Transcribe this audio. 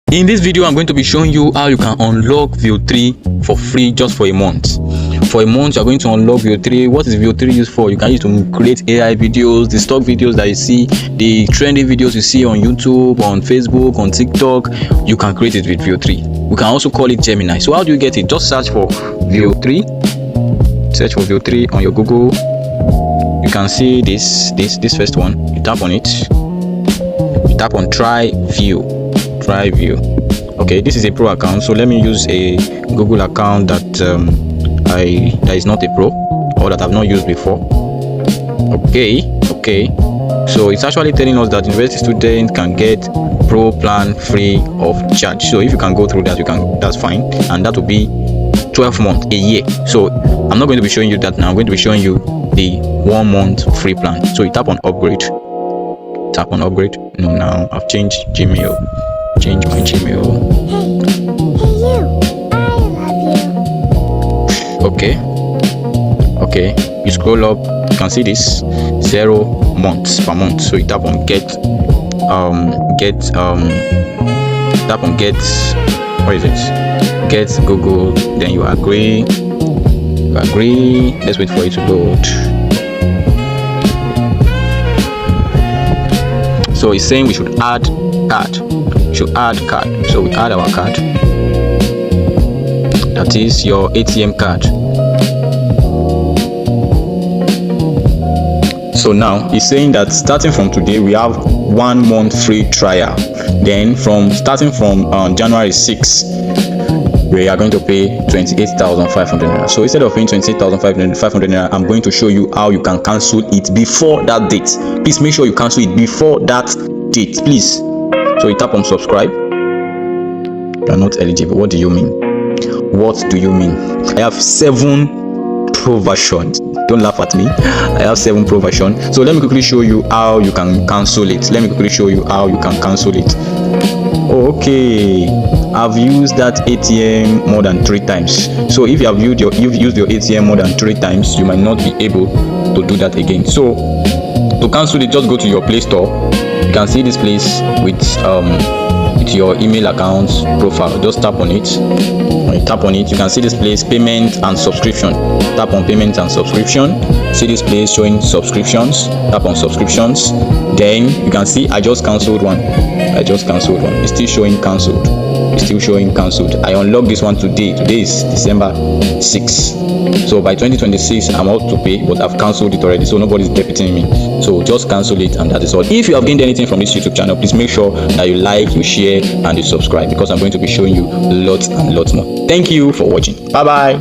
In this video, I'm going to be showing you how you can unlock VO3 for free just for a month. For a month, you're going to unlock VO3. What is VO3 used for? You can use to create AI videos, the stock videos that you see, the trending videos you see on YouTube, on Facebook, on TikTok. You can create it with VO3. We can also call it Gemini. So how do you get it? Just search for VO3. Search for VO3 on your Google. You can see this first one. You tap on it. You tap on try view. Okay, this is a pro account, so let me use a Google account that that is not a pro or that I've not used before. Okay, so it's actually telling us that university students can get pro plan free of charge. So if you can go through that, that's fine, and that will be 12 months, a year. So I'm not going to be showing you that now. I'm going to be showing you the 1 month free plan. So you tap on upgrade. No, now I've changed Gmail. Change my Gmail. Hey you, I love you. Okay, you scroll up, you can see this 0 months per month. So you tap on get Google, then you agree. Let's wait for it to load. So it's saying we should add card. So we add our card, that is your ATM card. So now it's saying that starting from today we have 1 month free trial. Then starting from January 6, we are going to pay 28,500 naira. So instead of paying 28,500 naira, I'm going to show you how you can cancel it before that date. Please make sure you cancel it before that date, please. So you tap on subscribe. You are not eligible. What do you mean? I have 7 pro versions. Don't laugh at me. I have 7 pro versions. So let me quickly show you how you can cancel it. Okay, I've used that ATM more than 3 times. So if you have used your ATM more than 3 times, you might not be able to do that again. So to cancel it, just go to your Play Store. You can see this place with your email account profile. Just tap on it. When you tap on it, you can see this place, payment and subscription. Tap on payment and subscription. See this place showing subscriptions. Tap on subscriptions. Then you can see I just cancelled one. It's still showing cancelled. I unlocked this one today. Today is December 6. So by 2026 I'm out to pay, but I've cancelled it already, so nobody's debiting me. So just cancel it, and that is all. If you have gained anything from this YouTube channel, please make sure that you like, you share, and you subscribe, because I'm going to be showing you lots and lots more. Thank you for watching. Bye bye.